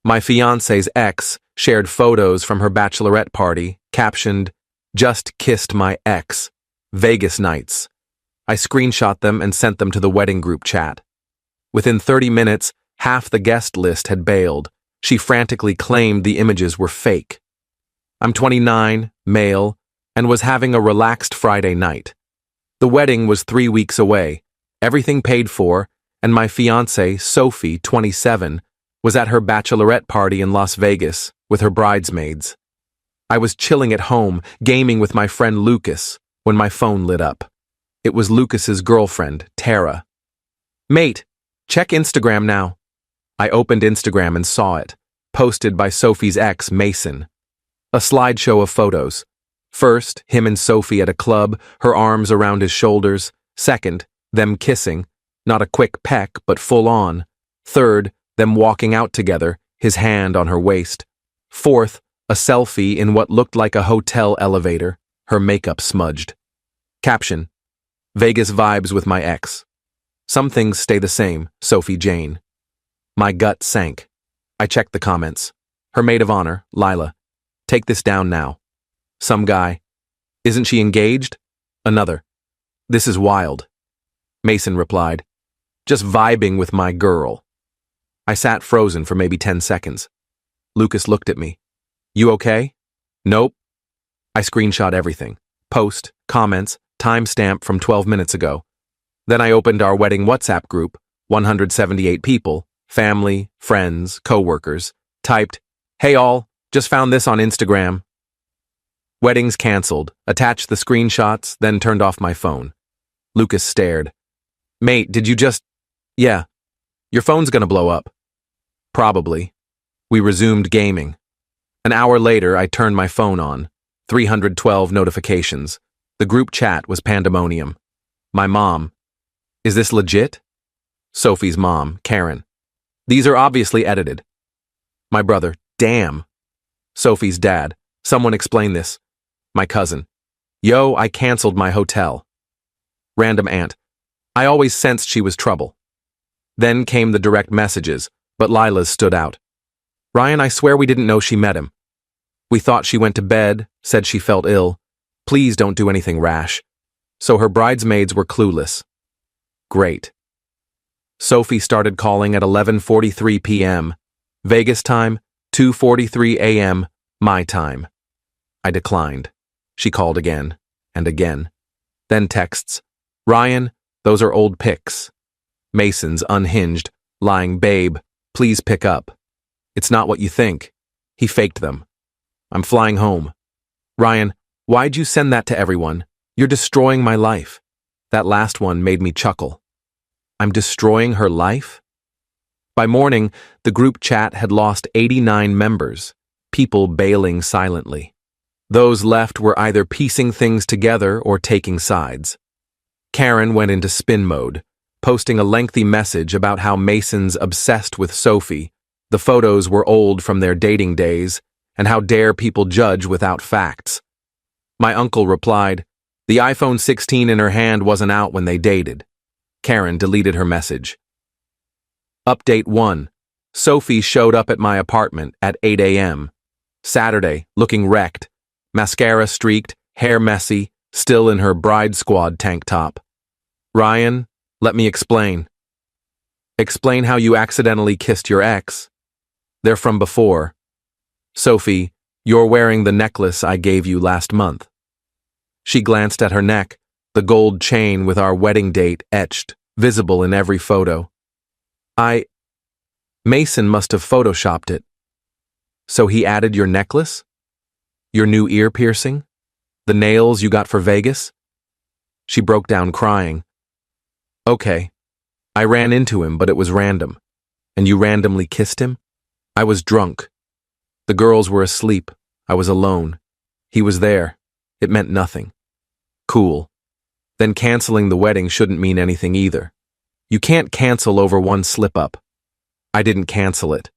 My fiancé's ex shared photos from her bachelorette party, captioned, "Just kissed my ex. Vegas nights." I screenshot them and sent them to the wedding group chat. Within 30 minutes, half the guest list had bailed. She frantically claimed the images were fake. I'm 29, male, and was having a relaxed Friday night. The wedding was 3 weeks away, everything paid for, and my fiancée, Sophie, 27, was at her bachelorette party in Las Vegas with her bridesmaids. I was chilling at home, gaming with my friend Lucas, when my phone lit up. It was Lucas's girlfriend, Tara. "Mate, check Instagram now." I opened Instagram and saw it, posted by Sophie's ex, Mason. A slideshow of photos. First, him and Sophie at a club, her arms around his shoulders. Second, them kissing, not a quick peck, but full on. Third, them walking out together, his hand on her waist. Fourth, a selfie in what looked like a hotel elevator, her makeup smudged. Caption: Vegas vibes with my ex. Some things stay the same, Sophie Jane. My gut sank. I checked the comments. Her maid of honor, Lila. Take this down now. Some guy. Isn't she engaged? Another. This is wild. Mason replied. Just vibing with my girl. I sat frozen for maybe 10 seconds. Lucas looked at me. You okay? Nope. I screenshot everything. Post, comments, timestamp from 12 minutes ago. Then I opened our wedding WhatsApp group, 178 people, family, friends, co-workers, typed, "Hey all, just found this on Instagram." Weddings canceled, attached the screenshots, then turned off my phone. Lucas stared. Mate, did you just... Yeah. Your phone's gonna blow up. Probably. We resumed gaming. An hour later, I turned my phone on. 312 notifications. The group chat was pandemonium. My mom. Is this legit? Sophie's mom, Karen. These are obviously edited. My brother. Damn. Sophie's dad. Someone explain this. My cousin. Yo, I canceled my hotel. Random aunt. I always sensed she was trouble. Then came the direct messages, but Lila's stood out. Ryan, I swear we didn't know she met him. We thought she went to bed, said she felt ill. Please don't do anything rash. So her bridesmaids were clueless. Great. Sophie started calling at 11:43 p.m. Vegas time, 2:43 a.m. my time. I declined. She called again and again. Then texts. Ryan, those are old pics. Mason's unhinged, lying babe, please pick up. It's not what you think. He faked them. I'm flying home. Ryan, why'd you send that to everyone? You're destroying my life. That last one made me chuckle. I'm destroying her life? By morning, the group chat had lost 89 members, people bailing silently. Those left were either piecing things together or taking sides. Karen went into spin mode, posting a lengthy message about how Mason's obsessed with Sophie, the photos were old from their dating days, and how dare people judge without facts. My uncle replied, the iPhone 16 in her hand wasn't out when they dated. Karen deleted her message. Update 1. Sophie showed up at my apartment at 8 a.m. Saturday, looking wrecked. Mascara streaked, hair messy, still in her bride squad tank top. Ryan, let me explain. Explain how you accidentally kissed your ex. They're from before. Sophie, you're wearing the necklace I gave you last month. She glanced at her neck, the gold chain with our wedding date etched, visible in every photo. Mason must have photoshopped it. So he added your necklace? Your new ear piercing? The nails you got for Vegas? She broke down crying. Okay. I ran into him, but it was random. And you randomly kissed him? I was drunk. The girls were asleep. I was alone. He was there. It meant nothing. Cool. Then canceling the wedding shouldn't mean anything either. You can't cancel over one slip-up. I didn't cancel it.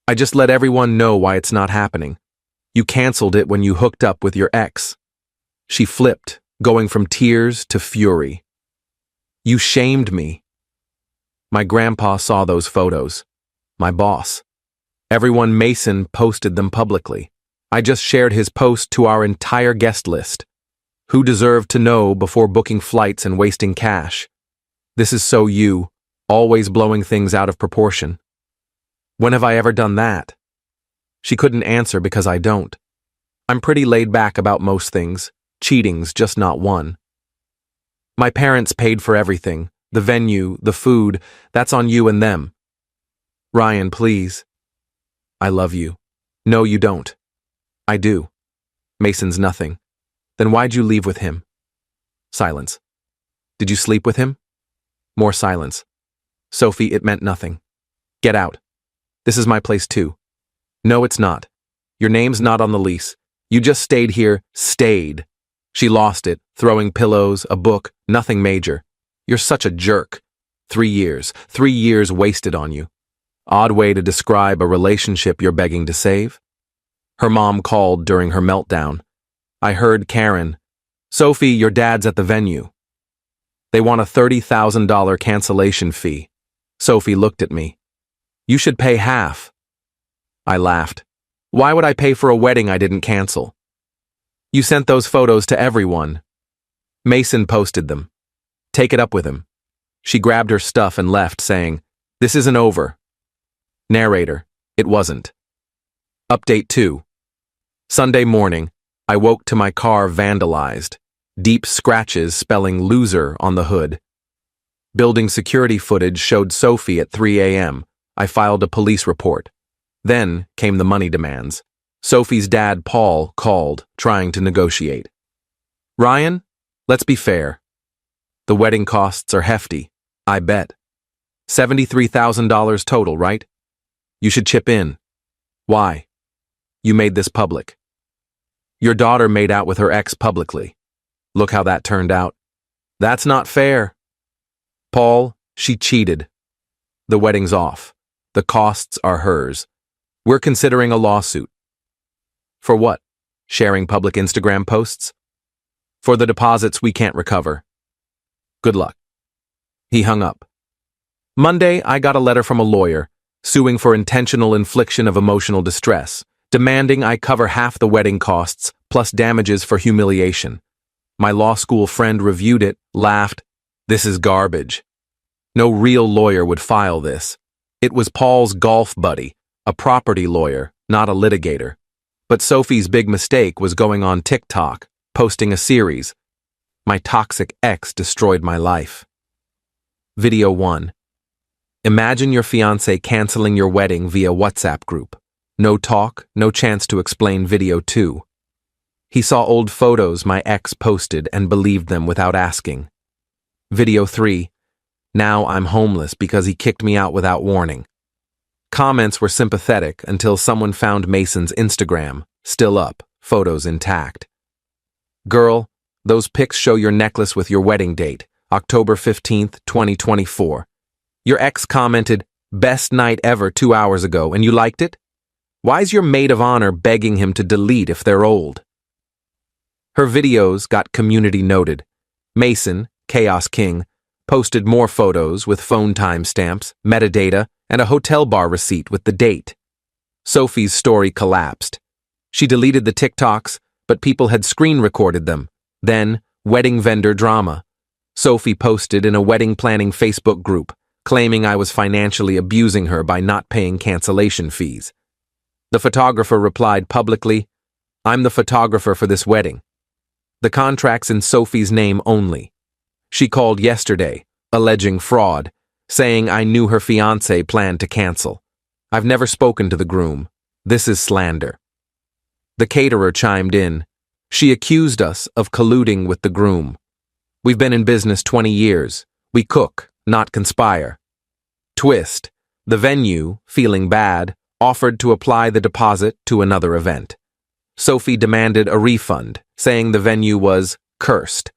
I just let everyone know why it's not happening. You canceled it when you hooked up with your ex. She flipped, going from tears to fury. You shamed me. My grandpa saw those photos. My boss. Everyone Mason posted them publicly. I just shared his post to our entire guest list. Who deserved to know before booking flights and wasting cash? This is so you, always blowing things out of proportion. When have I ever done that? She couldn't answer because I don't. I'm pretty laid back about most things. Cheating's just not one. My parents paid for everything. The venue, the food, that's on you and them. Ryan, please. I love you. No, you don't. I do. Mason's nothing. Then why'd you leave with him? Silence. Did you sleep with him? More silence. Sophie, it meant nothing. Get out. This is my place too. No, it's not. Your name's not on the lease. You just stayed here, stayed. She lost it, throwing pillows, a book, nothing major. You're such a jerk. 3 years. 3 years wasted on you. Odd way to describe a relationship you're begging to save. Her mom called during her meltdown. I heard Karen. Sophie, your dad's at the venue. They want a $30,000 cancellation fee. Sophie looked at me. You should pay half. I laughed. Why would I pay for a wedding I didn't cancel? You sent those photos to everyone. Mason posted them. Take it up with him. She grabbed her stuff and left, saying, This isn't over. Narrator, it wasn't. Update 2. Sunday morning, I woke to my car vandalized. Deep scratches spelling loser on the hood. Building security footage showed Sophie at 3 a.m. I filed a police report. Then came the money demands. Sophie's dad, Paul, called, trying to negotiate. Ryan, let's be fair. The wedding costs are hefty, I bet. $73,000 total, right? You should chip in. Why? You made this public. Your daughter made out with her ex publicly. Look how that turned out. That's not fair. Paul, she cheated. The wedding's off. The costs are hers. We're considering a lawsuit. For what? Sharing public Instagram posts? For the deposits we can't recover. Good luck. He hung up. Monday, I got a letter from a lawyer, suing for intentional infliction of emotional distress, demanding I cover half the wedding costs plus damages for humiliation. My law school friend reviewed it, laughed. This is garbage. No real lawyer would file this. It was Paul's golf buddy, a property lawyer, not a litigator. But Sophie's big mistake was going on TikTok, posting a series. My toxic ex destroyed my life. Video 1. Imagine your fiancé canceling your wedding via WhatsApp group. No talk, no chance to explain. Video 2. He saw old photos my ex posted and believed them without asking. Video 3. Now I'm homeless because he kicked me out without warning. Comments were sympathetic until someone found Mason's Instagram, still up, photos intact. Girl, those pics show your necklace with your wedding date, October 15th, 2024. Your ex commented, best night ever 2 hours ago, and you liked it? Why's your maid of honor begging him to delete if they're old? Her videos got community noted. Mason, Chaos King, posted more photos with phone timestamps, metadata, and a hotel bar receipt with the date. Sophie's story collapsed. She deleted the TikToks, but people had screen recorded them. Then, wedding vendor drama. Sophie posted in a wedding planning Facebook group, claiming I was financially abusing her by not paying cancellation fees. The photographer replied publicly, I'm the photographer for this wedding. The contract's in Sophie's name only. She called yesterday, alleging fraud, saying I knew her fiancé planned to cancel. I've never spoken to the groom. This is slander. The caterer chimed in. She accused us of colluding with the groom. We've been in business 20 years. We cook, not conspire. Twist. The venue, feeling bad, offered to apply the deposit to another event. Sophie demanded a refund, saying the venue was cursed.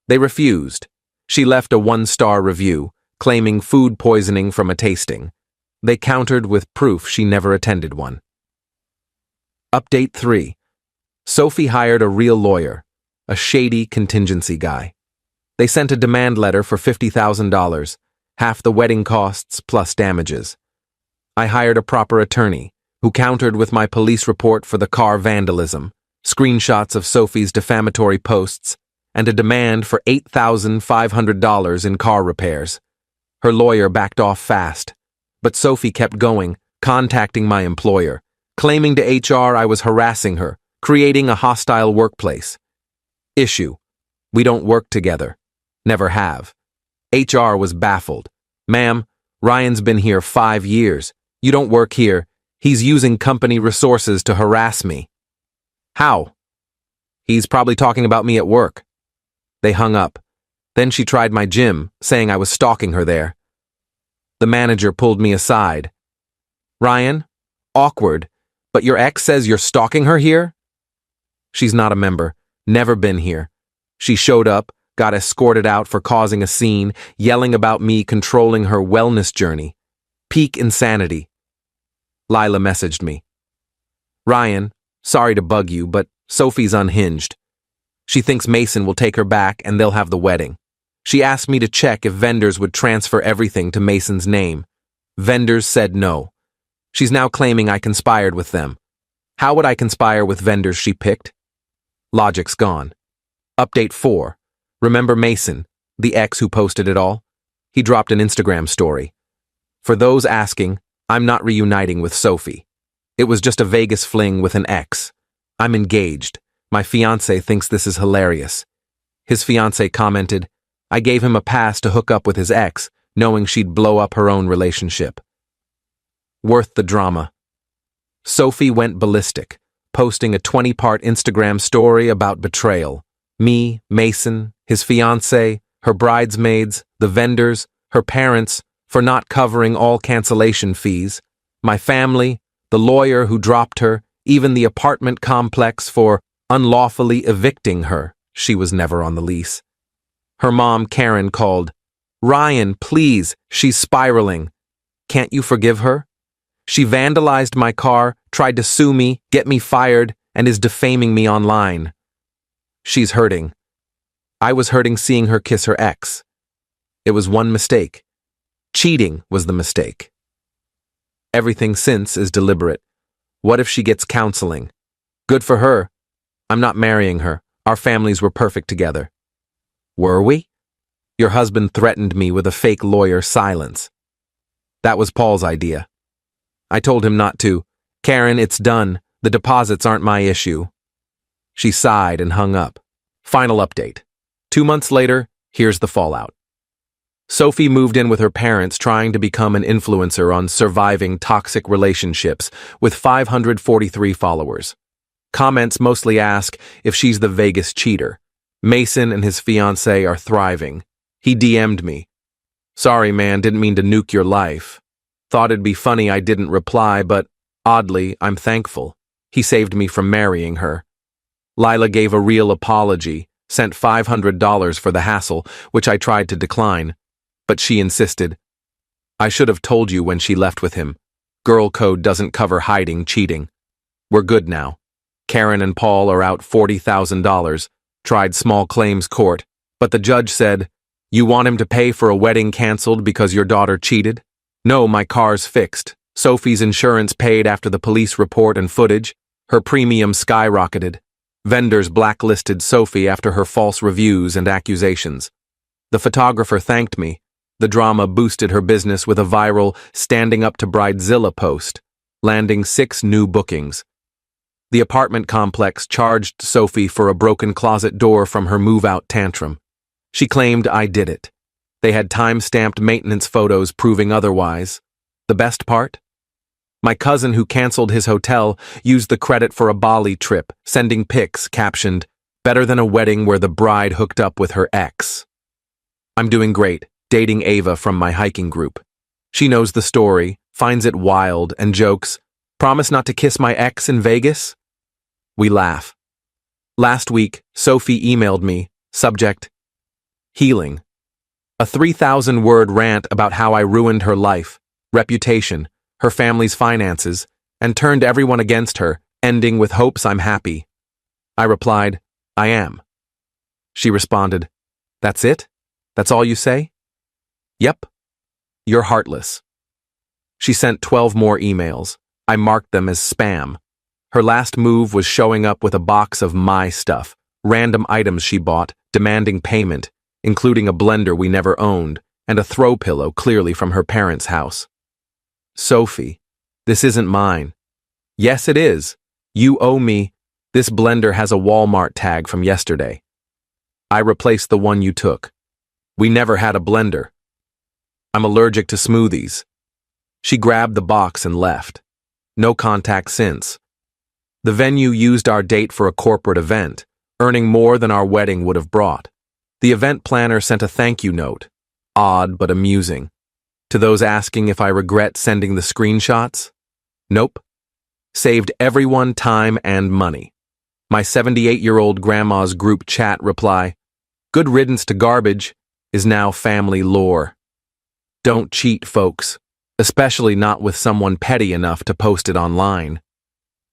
They refused. She left a 1-star review, claiming food poisoning from a tasting. They countered with proof she never attended one. Update 3. Sophie hired a real lawyer, a shady contingency guy. They sent a demand letter for $50,000, half the wedding costs plus damages. I hired a proper attorney, who countered with my police report for the car vandalism, screenshots of Sophie's defamatory posts, and a demand for $8,500 in car repairs. Her lawyer backed off fast, but Sophie kept going, contacting my employer, claiming to HR I was harassing her, creating a hostile workplace. Issue: we don't work together. Never have. HR was baffled. Ma'am, Ryan's been here 5 years. You don't work here. He's using company resources to harass me. How? He's probably talking about me at work. They hung up. Then she tried my gym, saying I was stalking her there. The manager pulled me aside. Ryan, awkward, but your ex says you're stalking her here? She's not a member, never been here. She showed up, got escorted out for causing a scene, yelling about me controlling her wellness journey. Peak insanity. Lila messaged me. Ryan, sorry to bug you, but Sophie's unhinged. She thinks Mason will take her back and they'll have the wedding. She asked me to check if vendors would transfer everything to Mason's name. Vendors said no. She's now claiming I conspired with them. How would I conspire with vendors she picked? Logic's gone. Update 4. Remember Mason, the ex who posted it all? He dropped an Instagram story. For those asking, I'm not reuniting with Sophie. It was just a Vegas fling with an ex. I'm engaged. My fiancé thinks this is hilarious. His fiancé commented, I gave him a pass to hook up with his ex, knowing she'd blow up her own relationship. Worth the drama. Sophie went ballistic, posting a 20-part Instagram story about betrayal. Me, Mason, his fiancé, her bridesmaids, the vendors, her parents, for not covering all cancellation fees, my family, the lawyer who dropped her, even the apartment complex for unlawfully evicting her. She was never on the lease. Her mom, Karen, called, Ryan, please, she's spiraling. Can't you forgive her? She vandalized my car, tried to sue me, get me fired, and is defaming me online. She's hurting. I was hurting seeing her kiss her ex. It was one mistake. Cheating was the mistake. Everything since is deliberate. What if she gets counseling? Good for her. I'm not marrying her. Our families were perfect together. Were we? Your husband threatened me with a fake lawyer silence. That was Paul's idea. I told him not to. Karen, it's done. The deposits aren't my issue. She sighed and hung up. Final update. 2 months later, here's the fallout. Sophie moved in with her parents trying to become an influencer on surviving toxic relationships with 543 followers. Comments mostly ask if she's the Vegas cheater. Mason and his fiancée are thriving. He DM'd me. Sorry, man, didn't mean to nuke your life. Thought it'd be funny I didn't reply, but oddly, I'm thankful. He saved me from marrying her. Lila gave a real apology, sent $500 for the hassle, which I tried to decline. But she insisted. I should have told you when she left with him. Girl code doesn't cover hiding cheating. We're good now. Karen and Paul are out $40,000, tried small claims court, but the judge said, you want him to pay for a wedding canceled because your daughter cheated? No, my car's fixed. Sophie's insurance paid after the police report and footage. Her premium skyrocketed. Vendors blacklisted Sophie after her false reviews and accusations. The photographer thanked me. The drama boosted her business with a viral Standing Up to Bridezilla post, landing 6 new bookings. The apartment complex charged Sophie for a broken closet door from her move-out tantrum. She claimed I did it. They had time-stamped maintenance photos proving otherwise. The best part? My cousin who canceled his hotel used the credit for a Bali trip, sending pics captioned, "Better than a wedding where the bride hooked up with her ex." I'm doing great, dating Ava from my hiking group. She knows the story, finds it wild, and jokes, "Promise not to kiss my ex in Vegas?" We laugh. Last week, Sophie emailed me, subject, healing. A 3,000-word rant about how I ruined her life, reputation, her family's finances, and turned everyone against her, ending with hopes I'm happy. I replied, I am. She responded, That's it? That's all you say? Yep. You're heartless. She sent 12 more emails, I marked them as spam. Her last move was showing up with a box of my stuff, random items she bought, demanding payment, including a blender we never owned, and a throw pillow clearly from her parents' house. Sophie, this isn't mine. Yes, it is. You owe me. This blender has a Walmart tag from yesterday. I replaced the one you took. We never had a blender. I'm allergic to smoothies. She grabbed the box and left. No contact since. The venue used our date for a corporate event, earning more than our wedding would have brought. The event planner sent a thank you note, odd but amusing. To those asking if I regret sending the screenshots? Nope. Saved everyone time and money. My 78-year-old grandma's group chat reply, "Good riddance to garbage," is now family lore. Don't cheat, folks, especially not with someone petty enough to post it online.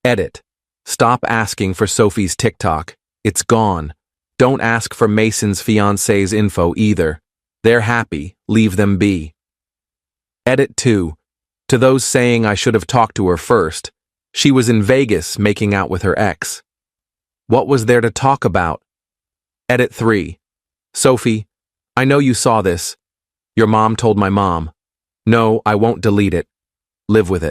Edit. Stop asking for Sophie's TikTok. It's gone. Don't ask for Mason's fiancée's info either. They're happy. Leave them be. Edit 2. To those saying I should have talked to her first, she was in Vegas making out with her ex. What was there to talk about? Edit 3. Sophie, I know you saw this. Your mom told my mom. No, I won't delete it. Live with it.